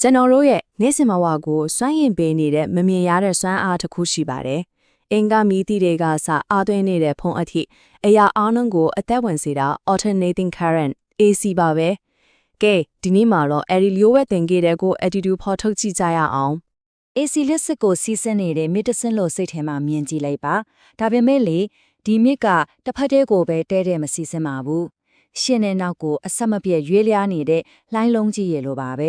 ကျွန်တော်တို့ရဲ့နေ့စဉ်ဘဝကိုစွမ်းရင်ပေးနေတဲ့မမြင်ရတဲ့စွမ်းအားတစ်ခုရှိပါတယ်။အင်္ဂါမီတီတွေကစအားသွင်းနေတဲ့ဖုန်းအထိအရာအားလုံးကိုအသက်ဝင်စေတာ alternating current AC ပါပဲ။ကဲဒီနေ့မှာတော့အဲဒီလျို့ဝှက်တင်ခဲ့တဲ့ကို attitude ဖော်ထုတ်ကြည့်ကြရအောင်။ AC လက်စစ်ကိုစီးဆင်းနေတဲ့မစ်တဆင်းလို့စိတ်ထဲမှာမြင်ကြည့်လိုက်ပါဒါပေမဲ့လေဒီမစ်ကတစ်ဖက်တည်းကိုပဲတဲတဲ့မစီးဆင်းပါဘူးရှင်းတဲ့နောက်ကိုအဆက်မပြတ်ရွေးလျားနေတဲ့လှိုင်းလုံးကြီးရလိုပါပ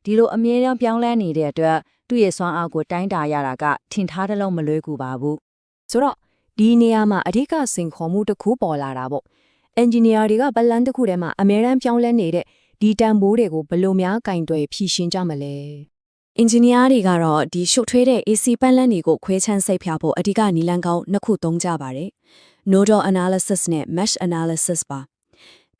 ဲဒီလိုအမြဲတမ်းပြောင်းလဲနေတဲ့အတွက်သူ့ရဲ့စွမ်းအားကိုတိုင်းတာရတာကထင်ထားတဲ့လောက်မလွဲကူပါဘူးဆိုတော့ဒီနေရာမှာအဓိကစင်ခေါ်မှုတစ်ခုပေါ်လာတာပေါ့။ engineer တွေကဘလန်တစ်ခုထဲမှာအမြဲတမ်းပြောင်းလဲနေတဲ့ဒီတန်ဖိုးတွေကိုဘယ်လိုများကင်တွယ်ဖြည့်ရှင်းကြမလဲ။ engineer တွေကတော့ဒီရှုပ်ထွေးတဲ့ AC ပန်းလန်းတွေကိုခွဲခြမ်းစိတ်ဖြာဖို့အဓိကနည်းလမ်းကောင်းနှစ်ခုသုံးကြပါတယ်။ nodal analysis နဲ့ mesh analysis ပါ။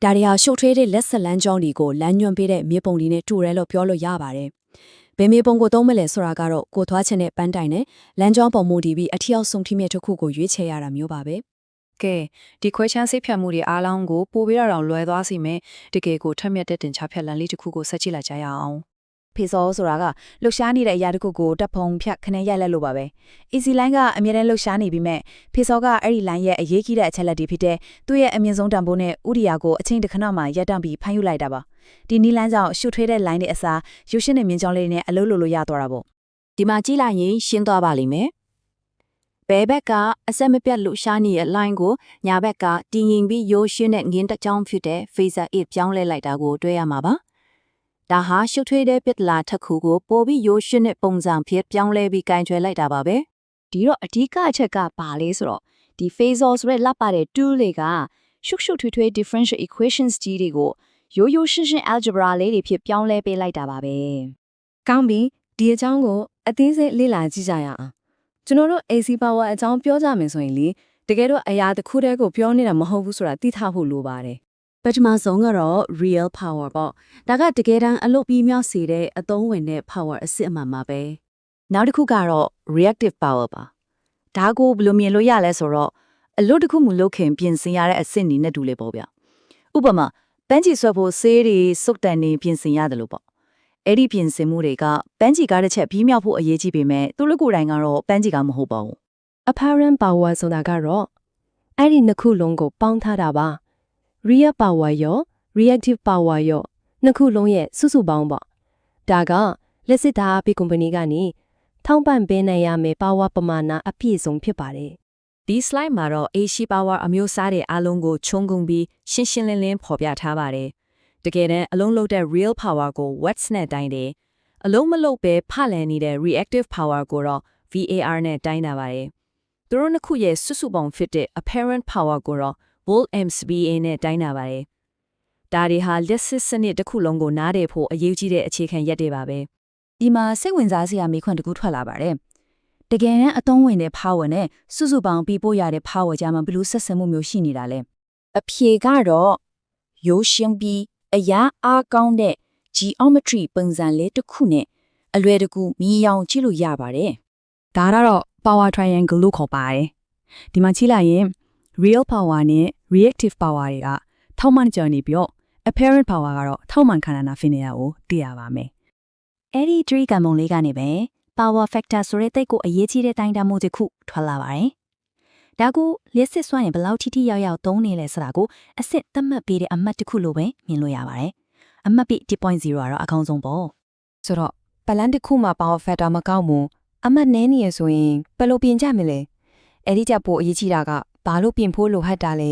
ဒါတွေဟာရှုပ်ထွေးတဲ့လက်ဆက်လမ်းကြောင်းတွေကိုလမ်းညွှန်ပေးတဲ့မြေပုံတွေနဲ့တူရဲလို့ပြောလို့ရပါတယ်။ဘယ်မြေပုံကိုသုံးမလဲဆိုတာကတော့ကိုသွားချင်တဲ့ပန်းတိုင်နဲ့လမ်းကြောင်းပုံမူတည်ပြီးအထီရောက်ဆုံးထိမဲ့တစ်ခုကိုရွေးချယ်ရတာမျိုးပါပဲ။ကဲဒီခွဲခြမ်းစိတ်ဖြတ်မှုတွေအားလုံးကိုပို့ပြီးတော့လွယ်သွားစီမယ်တကယ်ကိုထက်မြက်တဲ့တင်ချဖြတ်လန်လေးတစ်ခုကိုဆက်ကြည့်လိုက်ကြရအောင်။ဖေစောဆိုတာကလှုပ်ရှားနေတဲ့အရာတစ်ခုကိုတပ်ဖုံဖြတ်ခနဲ့ရိုက်လိုက်လို့ပါပဲ။ AC line ကအမြဲတမ်းလှုပ်ရှားနေပြီးမဲ့ဖေစောကအဲ့ဒီ line ရဲ့အရေးကြီးတဲ့အချက်လက်တွေဖြစ်တဲ့သူ့ရဲ့အမြင့်ဆုံးတန်ဖိုးနဲ့ဥဒိယာကိုအချိန်တစ်ခဏမှရပ်တန့်ပြီးဖမ်းယူလိုက်တာပါ။ဒီနီးလန်းကြောင့်ရှုထွေးတဲ့ line တွေအစားရုပ်ရှင်နဲ့မြင်းကြောင်းလေးနဲ့အလုပ်လုပ်လို့ရသွားတာပေါ့။ဒီမှာကြည့်လိုက်ရင်ရှင်းသွားပါလိမ့်မယ်။ဘဲဘက်ကအဆက်မပြတ်လှုပ်ရှားနေတဲ့ line ကိုညာဘက်ကတည်ငြိမ်ပြီးရိုးရှင်းတဲ့ငင်းတစ်ကြောင်းဖြစ်တဲ့ phaser 8ပြောင်းလဲလိုက်တာကိုတွေ့ရမှာပါ။ဒါဟာရှုပ်ထွေးတဲ့ပြစ်လာတစ်ခုကိုပိုပြီးရိုးရှင်းတဲ့ပုံစံဖြစ်ပြောင်းလဲပြီးကင်ကျွဲလိုက်တာပါပဲဒီတော့အဓိကအချက်ကဘာလဲဆိုတော့ဒီ phasor ဆိုတဲ့လက်ပါတဲ့ tool တွေကရှုပ်ထွေး differential equations ကြီးတွေကိုရိုးရိုးရှင်းရှင်း algebra လေးတွေဖြစ်ပြောင်းလဲပေးလိုက်တာပါပဲကောင်းပြီဒီအကြောင်းကိုအသေးစိတ်လေ့လာကြည့်ကြရအောင်ကျွန်တော်တို့ AC power အကြောင်းပြောကြမယ်ဆိုရင်လေတကယ်တော့အရာတစ်ခုတည်းကိုပြောနေတာမဟုတ်ဘူးဆိုတာသိထားဖို့လိုပါတယ်ပထမဆုံးကတော့ real power ပေါ့ဒါကတကယ်တမ်းအလုပ်ပြီးမြောက်စေတဲ့အသုံးဝင်တဲ့ power အစစ်အမှန်ပါပဲနောက်တစ်ခုကတော့ reactive power ပါဒါကိုဘယ်လိုမြင်လို့ရလဲဆိုတော့အလုပ်တစ်ခုမလုပ်ခင်ပြင်ဆင်ရတဲ့အစစ်နေနဲ့တူလေပေါ့ဗျဥပမာပန်းချီဆွဲဖို့ဆေးတွေစုပ်တန်နေပြင်ဆင်ရတယ်လို့ပေါ့အဲ့ဒီပြင်ဆင်မှုတွေကပန်းချီကားတစ်ချက်ပြီးမြောက်ဖို့အရေးကြီးပေမဲ့သူတို့ကိုယ်တိုင်ကတော့ပန်းချီကားမဟုတ်ပါဘူး apparent power ဆိုတာကတော့အဲ့ဒီနှစ်ခုလုံးကိုပေါင်းထားတာပါreal power ရော reactive power ရောနှစ်ခုလုံးရဲ့စုစုပေါင်းပေါ့ဒါကလက်စစ်ဓာတ်အားပေး company ကနေထောက်ပံ့ပေးနိုင်ရမယ့် power ပမာဏအပြည့်စုံဖြစ်ပါတယ်ဒီ slide မှာတော့ AC power အမျိုးအစားတွေအလုံးကိုခြုံငုံပြီးရှင်းရှင်းလင်းလင်းဖော်ပြထားပါတယ်တကယ်တမ်းအလုံးလုံးတဲ့ real power ကို watts နဲ့တိုင်းတယ်အလုံးမလုံးပဲဖလန်နေတဲ့ reactive power ကိုတော့ VAR နဲ့တိုင်းတာပါတယ်သူတို့နှစ်ခုရဲ့စုစုပေါင်းဖြစ်တဲ့ apparent power ကိုတော့volt MVA နဲ့တိုင်းတာပါတယ်။ဒါတွေဟာလက်စစ်စနစ်တစ်ခုလုံးကိုနားတယ်ဖို့အရေးကြီးတဲ့အခြေခံရက်တွေပါပဲ။ဒီမှာစိတ်ဝင်စားစရာမေးခွန်းတစ်ခုထွက်လာပါတယ်။တကယ်တမ်းအသုံးဝင်တဲ့ power နဲ့စုစုပေါင်းပြီးပို့ရတဲ့ power ကြားမှာဘယ်လိုဆက်ဆံမှုမျိုးရှိနေတာလဲ။အဖြေကတော့ရိုးရှင်းပြီးအရာအားကောင်းတဲ့ geometry ပုံစံလေးတစ်ခုနဲ့အလွယ်တကူမြည်အောင်ကြည့်လို့ရပါတယ်။ဒါကတော့ power triangle လို့ခေါ်ပါတယ်။ဒီမှာကြည့်လိုက်ရင်real power နဲ့ reactive power တွေကထောက်မှန်ကြနေပြီးတော့ apparent power ကတော့ထောက်မှန်ခန္ဓာနာဖြစ်နေတာကိုသိရပါမယ်။အဲ့ဒီ3ကံပုံလေးကနေပဲ power factor ဆိုတဲ့တိတ်ကိုအရေးကြီးတဲ့တိုင်းတာမှုတစ်ခုထွက်လာပါတယ်။ဒါကိုလက်စစ်စွမ်းရင်ဘယ်လောက်ထိရောက်ရောက်သုံးနေလဲဆိုတာကိုအစစ်သတ်မှတ်ပေးတဲ့အမှတ်တစ်ခုလိုပဲမြင်လို့ရပါတယ်။အမှတ်ပြ 1.0 ကတော့အကောင်းဆုံးပေါ့။ဆိုတော့ပလန်တစ်ခုမှာ power factor မကောက်ဘူးအမှတ်နည်းနေရဆိုရင်ဘယ်လိုပြင်ကြမလဲ။အဲ့ဒီကြပို့အရေးကြီးတာကဘာလို့ပြင်ဖို့လိုဟတ်တာလဲ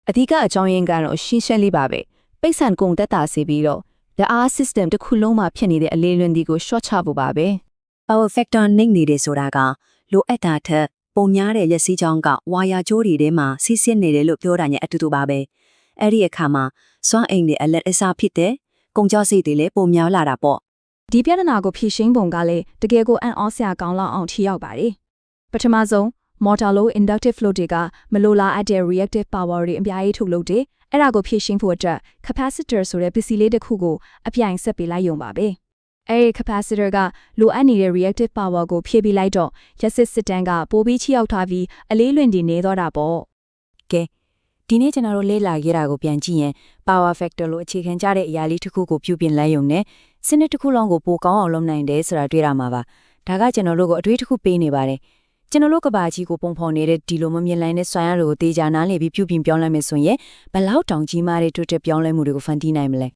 အဓိကအကြောင်းရင်းကတော့ရှင်းရှင်းလေးပါပဲပိတ်ဆန်ကုန်သက်တာစေပြီးတော့ the R system တစ်ခုလုံးမှာဖြစ်နေတဲ့အလေးလွန်ဒီကို short ချဖို့ပါပဲ power factor နှိမ့်နေတယ်ဆိုတာကလိုအပ်တာထက်ပုံများတဲ့ရက်စီးကြောင်းကဝါယာကြိုးတွေထဲမှာစီးဆင်းနေတယ်လို့ပြောတာညအတူတူပါပဲအဲ့ဒီအခါမှာစွမ်းအိမ်တွေအလက်အစားဖြစ်တဲ့ကုန်ကြစိတ်တွေလည်းပုံများလာတာပေါ့ဒီပြဿနာကိုဖြေရှင်းပုံကလည်းတကယ်ကိုအံ့ဩစရာကောင်းလောက်အောင်ထိရောက်ပါတယ်ပထမဆုံးmotor low inductive flow တွေကမလိုလားအပ်တဲ့ reactive power တွေအများကြီးထုတ်လုပ်တယ်။အဲ့ဒါကိုဖြည့်ရှင်းဖို့အတွက် capacitor ဆိုတဲ့ပစ္စည်းလေးတစ်ခုကိုအပြိုင်ဆက်ပေးလိုက်ရုံပါပဲ။အဲ့ဒီ capacitor ကလိုအပ်နေတဲ့ reactive power ကိုဖြည့်ပေးလိုက်တော့ရက်စစ်စစ်တန်းကပိုပြီးချိရောက်ထားပြီးအလေးလွင်တည်နေတော့တာပေါ့။ကဲဒီနေ့ကျွန်တော်တို့လေ့လာခဲ့တာကိုပြန်ကြည့်ရင် power factor လို့အခြေခံကြတဲ့အရာလေးတစ်ခုကိုပြုပြင်လိုက်ရုံနဲ့ စနစ်တစ်ခုလုံးကိုပိုကောင်းအောင်လုပ်နိုင်တယ်ဆိုတာတွေ့ရမှာပါဒါကကျွန်တော်တို့ကိုအတွေ့အကြုံပေးနေပါတယ်ကျွန်တော်တို့ကဘာကြီးကိုပုံဖော်နေတဲ့ဒီလိုမမြင်နိုင်တဲ့စွမ်းရည်တွေကိုတေချာနားလည်ပြီးပြုပြင်ပြောင်းလဲမယ်ဆိုရင်ဘယ်လောက်တောင်ကြီးမားတဲ့တိုးတက်ပြောင်းလဲမှုတွေကိုဖန်တီးနိုင်မလဲ